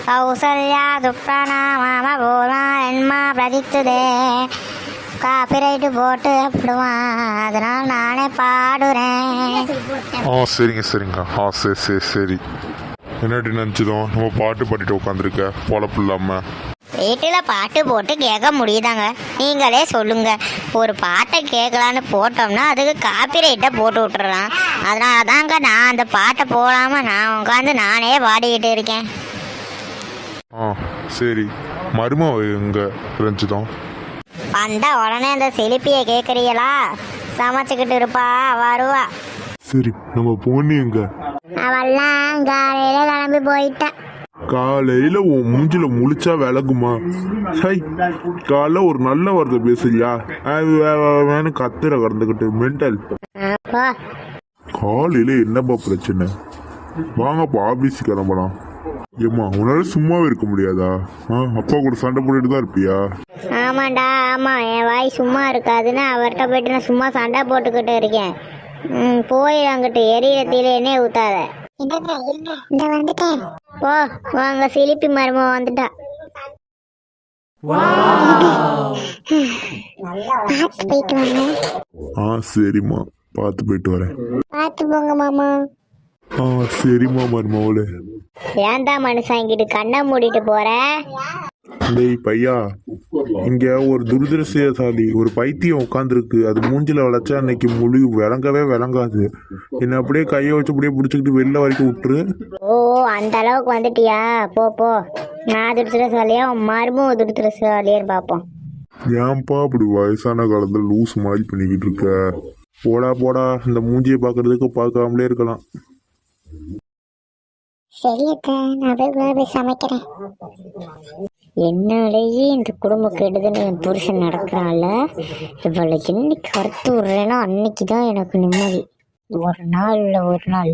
கௌசல்யா துப்ரணாம போலா என்மா பிரதித்துதே. காப்பிரைட்டு போட்டு அப்படிவான், அதனால் நானே பாடுறேன். சரிங்க சரிங்க. சரி சரி சரி. என்னடி நினச்சிடும் நம்ம பாட்டு பாடிட்டு உட்காந்துருக்க பொழப்பு இல்லாமல். வீட்டில் பாட்டு போட்டு கேட்க முடியுதாங்க? நீங்களே சொல்லுங்க. ஒரு பாட்டை கேட்கலான்னு போட்டோம்னா அதுக்கு காப்பிரைட்டை போட்டு விட்டுறலாம். அதனால தாங்க நான் அந்த பாட்டை போடாமல் நான் உட்காந்து நானே பாடிக்கிட்டு இருக்கேன். சரி. மரும எங்க ரஞ்சிதம்? வந்த உடனே அந்த செலிப்பியை கேட்குறீங்களா? சமைச்சுக்கிட்டு இருப்பா, வருவா. சரி, நம்ம பொண்ணு எங்க? அவெல்லாம் காலையில கிளம்பி போயிட்டேன். காலையில உன் மூஞ்சில முழிச்சா விளக்குமா? காலைல ஒரு நல்ல வார்த்தை பேசலையா? வேணும் கத்துற கறந்துக்கிட்டு மென்டல். காலையில என்னப்பா பிரச்சனை? வாங்கப்பா ஆபீஸ் கிளம்பலாம். ஏம்மா உன்னால சும்மாவே இருக்க முடியாதா? அப்பா கூட சண்டை போட்டுட்டு தான் இருப்பியா? ஆமாண்டா ஆமா, என் வாய் சும்மா இருக்காதுன்னு அவர்கிட்ட போயிட்டு நான் சும்மா சண்டை போட்டுக்கிட்டு இருக்கேன். போய் அங்கிட்டு எரியத்தில என்ன ஊத்தாத. இந்த வந்துட்டேன். போ, வாங்க சிலிப்பி மரும வந்துட்டா. போயிட்டு வாங்க. சரிம்மா, பார்த்து போயிட்டு வரேன். பார்த்து போங்க மாமா. சரிம்மா மருமவளே. ஏன்டா மனுஷன் இங்கிட்டு கண்ணை மூடிட்டு போற? டேய் பையா, இங்க ஒரு துரதிருஷ்டசாலி ஒரு பைத்தியம் உட்காந்துருக்கு. அது மூஞ்சில வளைச்சா அன்னைக்கு முழு விளங்கவே விளங்காது. என்ன அப்படியே கையை வச்சு அப்படியே பிடிச்சிக்கிட்டு வெளில வரைக்கும் விட்டுரு. ஓ, அந்த அளவுக்கு வந்துட்டியா? போ போ. நான் துரதிருஷ்டசாலியா மருமும் துரதிருஷ்டசாலியான்னு பார்ப்போம். ஏன்பா அப்படி வயசான காலத்துல லூஸ் மாதிரி பண்ணிக்கிட்டு இருக்க? போடா போடா, இந்த மூஞ்சியை பார்க்கறதுக்கு பார்க்காமலே இருக்கலாம். சரியக்கா, நான் போய் சமைக்கிறேன். என்னாலேயே இந்த குடும்ப கெடுதுன்னு என் புருஷன் நடக்கிறான்ல, இவளுக்கு என்னைக்கு கருத்து விடுறேனோ அன்னைக்கு தான் எனக்கு நிம்மதி. ஒரு நாள்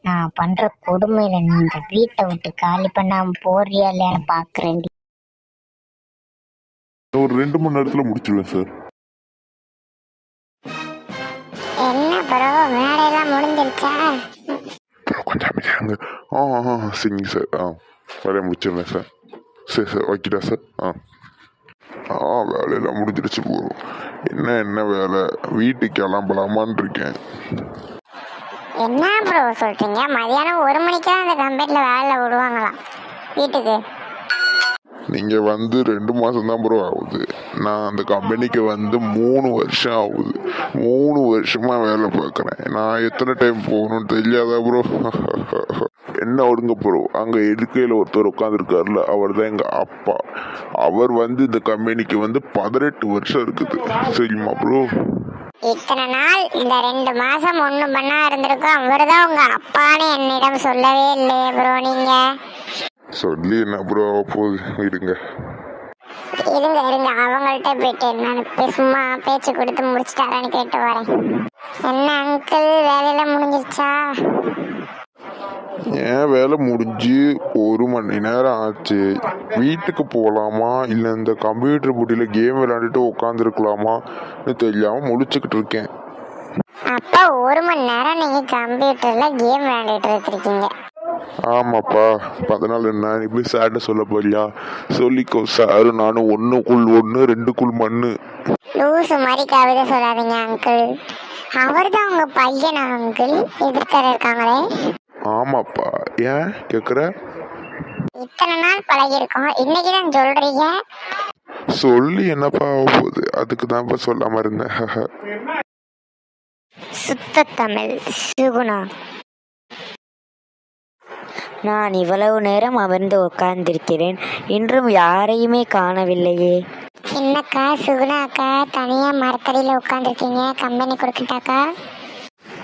நான் பண்ற கொடுமையில நீ இந்த வீட்டை விட்டு காலி பண்ணாம போறியா இல்லையான்னு பாக்குறேன். ஒரு 2 மணி நேரத்துல முடிச்சிடுவேன் சார். என்ன ப்ரோ, வேலையெல்லாம் முடிஞ்சிருச்சா? கொஞ்சம் அமைதியாங்க. சரிங்க சார். வேலையை முடிச்சிடுறேன் சார். சரி சார், வைக்கிட்டா சார். வேலையெல்லாம் முடிஞ்சிருச்சு. போதும். என்ன வேலை? வீட்டுக்கு கிளம்பலாமான் இருக்கேன். என்ன ப்ரோ சொல்றீங்க? மதியானம் 1 மணிக்கு தான் அந்த கம்பெனில வேலை விடுவாங்களாம் வீட்டுக்கு. நீங்கள் வந்து 2 மாதம் தான் ப்ரோ ஆகுது. நான் அந்த கம்பெனிக்கு வந்து 3 வருஷம் ஆகுது. 3 வருஷமாக வேலை பார்க்குறேன். நான் எத்தனை டைம் போகணும்னு தெரியாதா ப்ரோ? என்ன விடுங்க ப்ரோ. அங்கே இருக்கையில் ஒருத்தர் உட்காந்துருக்காருல, அவர் தான் எங்கள் அப்பா. அவர் வந்து இந்த கம்பெனிக்கு வந்து 18 வருஷம் இருக்குது. சரிம்மா ப்ரோ? இத்தனை நாள் இந்த 2 மாசம் ஒண்ணு பண்ணா இருந்திருக்கும். அவர்தான் உங்க அப்பான்னு என்னிடம் சொல்லவே இல்லையே ப்ரோ. நீங்க சொல்லி என்ன ப்ரோ போகுது? இருங்க அவங்கள்ட்ட போயிட்டு நான் சும்மா பேச்சு கொடுத்து முடிச்சிட்டாரான்னு கேட்டு வரேன். என்ன அங்கிள், வேலையில முடிஞ்சிருச்சா? ஏன் வேலை முடிஞ்சு 1 மணி நேரம் ஆச்சு. வீட்டுக்கு போகலாமா இல்லை இந்த கம்ப்யூட்டர் போட்டியில் கேம் விளையாண்டுட்டு உட்காந்துருக்கலாமா தெரியாமல் முழிச்சுக்கிட்டு இருக்கேன். அப்போ 1 மணி நேரம் நீங்க கம்ப்யூட்டர்ல கேம் விளையாண்டுட்டு இருக்கீங்க? ஆமாப்பா. அதனால என்ன இப்படி சார்ட்ட சொல்ல போறியா? சொல்லிக்கோ சார். நானும் 1க்குள் 1 2க்குள் மண்ணு. லூசு மாதிரி கவிதை சொல்லாதீங்க அங்கிள். அவர் தான் உங்க பையனா அங்கிள்? எதிர்க்க இருக்காங்களே. ஆமாப்பா. ஏன் கேக்குற? இத்தனை நாள் பழகிருக்கோம், இன்னைக்கு தான் சொல்றீங்க. சொல்லி என்னப்பா ஆக போகுது? அதுக்கு தான்ப்பா சொல்லாம இருந்தேன். சுத்த தமிழ் சுகுணா. நான் இவ்வளவு நேரம் அமர்ந்து உட்கார்ந்திருக்கிறேன், இன்றும் யாரையுமே காணவில்லையே. என்னக்கா சுகுணா அக்கா தனியா மரத்தடியில உட்காந்துருக்கீங்க? கம்பெனி கொடுக்கட்டாக்கா?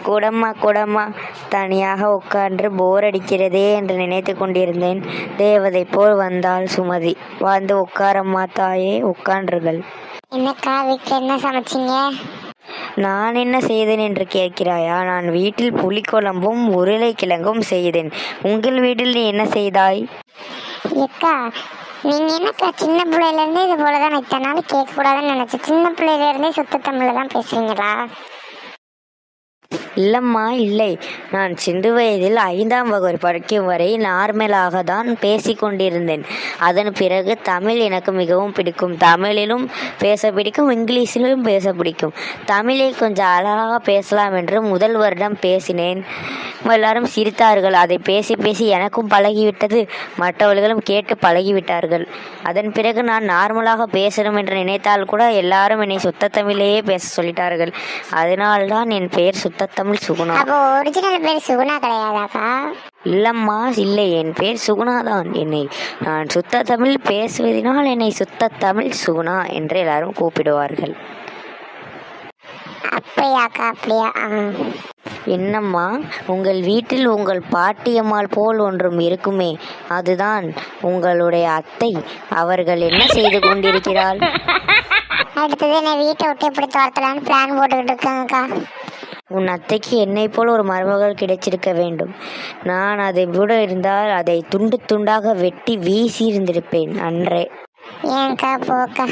கூடம்மா, தனியாக உட்கார்ந்து போர் அடிக்கிறதே என்று நினைத்து கொண்டிருந்தேன். தேவதை போல் வந்தாள் சுமதி. வந்து உட்காரம்மா தாயே, உட்கான்றுகள். என்னக்கா வீட்டில் என்ன சமைச்சிங்க? நான் என்ன செய்தேன் என்று கேட்கிறாயா? நான் வீட்டில் புளிக்குழம்பும் உருளைக்கிழங்கும் செய்தேன். உங்கள் வீட்டில் நீ என்ன செய்தாய்? அக்கா நீங்க என்னக்கா சின்ன பிள்ளையில இருந்து இது போலதான் இத்தனை நாள் கேட்க கூடாதுன்னு நினைச்சேன். சின்ன பிள்ளையில இருந்தே சுத்த தமிழ்ல தான் பேசுறீங்களா? இல்லம்மா, இல்லை. நான் சிறு வயதில் 5ஆம் வகுப்பு படிக்கும் வரை நார்மலாக தான் பேசிக்கொண்டிருந்தேன். அதன் பிறகு தமிழ் எனக்கு மிகவும் பிடிக்கும். தமிழிலும் பேச பிடிக்கும், இங்கிலீஷிலும் பேச பிடிக்கும். தமிழை கொஞ்சம் அழகாக பேசலாம் என்று முதல் வருடம் பேசினேன். எல்லாரும் சிரித்தார்கள். அதை பேசி பேசி எனக்கும் பழகிவிட்டது, மற்றவர்களும் கேட்டு பழகிவிட்டார்கள். அதன் பிறகு நான் நார்மலாக பேசணும் என்று நினைத்தால் கூட எல்லாரும் என்னை சுத்த தமிழையே பேச சொல்லிட்டார்கள். அதனால்தான் என் பெயர் சுத்தத்தமிழ் சுகுணா. அப்போ ஒரிஜினல் பேர் சுகுணா கிடையாதாக்கா? இல்லம்மா, இல்லை, என் பேர் சுகுணா தான். நான் சுத்த தமிழ் பேசுவதனால் என்னை சுத்த தமிழ் சுகுணா என்று எல்லாரும் கூப்பிடுவார்கள். அப்படியாக்கா? அப்படியா? என்னம்மா, உங்கள் வீட்டில் உங்கள் பாட்டியம்மாள் போல் ஒன்றும் இருக்குமே, அதுதான் உங்களுடைய அத்தை. அவர்கள் என்ன செய்து கொண்டிருக்கிறாள்? அடுத்தது என்னை வீட்டை விட்டு எப்படி துரத்தலான்னு பிளான் போட்டுக்கிட்டு இருக்காங்கக்கா. உன் அத்தைக்கு என்னை போல் ஒரு மருமகள் கிடைச்சிருக்க வேண்டும். நான் அதை விட இருந்தால் அதை துண்டு துண்டாக வெட்டி வீசி இருந்திருப்பேன் அன்றே. ஏன்க்கா போக்கா?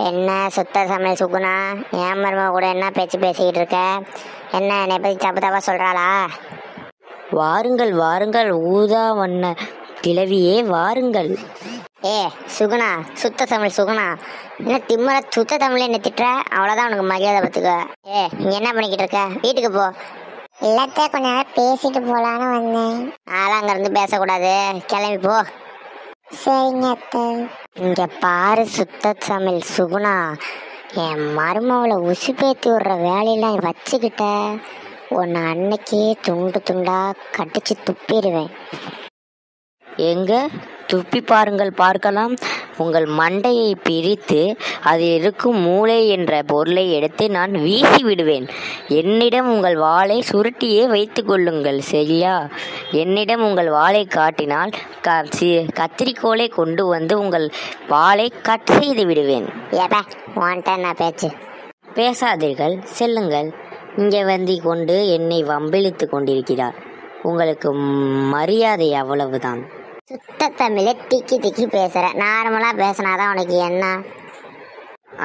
என்ன சுத்த சமையல் சுகுணா, என் மருமக கூட என்ன பேச்சு பேசிக்கிட்டு இருக்க? என்ன என்னை பற்றி தப்பு தப்பா சொல்கிறாளா? வாருங்கள் வாருங்கள், ஊதா வண்ண கிழவியே வாருங்கள். ஏ சுகுணா, சுத்த தமிழ் சுகுணா, என்ன திம்மல சுத்த தமிழ் என்ன திட்டுற? அவ்வளோதான் உனக்கு மரியாதை பார்த்துக்க. நீ என்ன பண்ணிக்கிட்டு இருக்க? வீட்டுக்கு போ. எல்லாத்தையும் கொஞ்ச நேரம் பேசிட்டு போகலான்னு வந்தேன். அதெல்லாம் அங்கேருந்து பேசக்கூடாது, கிளம்பி போ. சரிங்க அத்தை. இங்கே பாரு சுத்த தமிழ் சுகுணா, என் மருமவளை உசுப்பேத்தி விடுற வேலையெல்லாம் வச்சுக்கிட்ட உன்னை அன்னைக்கே துண்டு துண்டா கடிச்சு துப்பிடுவேன். எங்க துப்பி பாருங்கள், பார்க்கலாம். உங்கள் மண்டையை பிரித்து அதில் இருக்கும் மூளை என்ற பொருளை எடுத்து நான் வீசி விடுவேன். என்னிடம் உங்கள் வாளை சுருட்டியே வைத்து கொள்ளுங்கள், சரியா? என்னிடம் உங்கள் வாளை காட்டினால் கத்திரிக்கோலை கொண்டு வந்து உங்கள் வாளை கட் செய்து விடுவேன். ஏப்பா உன்கிட்ட என்ன பேச்சு? பேசாதீர்கள், செல்லுங்கள். இங்கே வந்து கொண்டு என்னை வம்பிழித்து கொண்டிருக்கிறார். உங்களுக்கு மரியாதை அவ்வளவுதான். சுத்த தமிழை திக்கி திக்கி பேசுற, நார்மலா பேசினாதான் உனக்கு என்ன?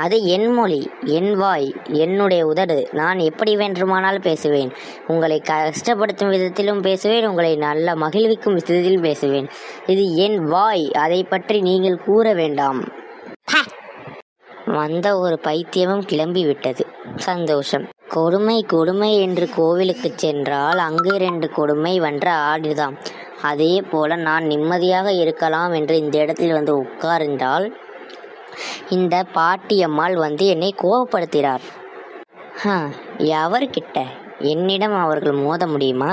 அது என் மொழி, என் வாய், என்னுடைய உதடு. நான் எப்படி வேண்டுமானால் பேசுவேன். உங்களை கஷ்டப்படுத்தும் விதத்திலும் பேசுவேன், உங்களை நல்ல மகிழ்விக்கும் விதத்திலும் பேசுவேன். இது என் வாய், அதை பற்றி நீங்கள் கூற வேண்டாம். வந்த ஒரு பைத்தியமும் கிளம்பி விட்டது. சந்தோஷம். கொடுமை கொடுமை என்று கோவிலுக்கு சென்றால் அங்கு 2 கொடுமை வென்ற ஆடுதாம். அதே போல நான் நிம்மதியாக இருக்கலாம் என்று இந்த இடத்தில் வந்து உட்கார்ந்தால் இந்த பாட்டியம்மாள் வந்து என்னை கோபப்படுத்தினார். எவர்கிட்ட? என்னிடம் அவர்கள் மோத முடியுமா?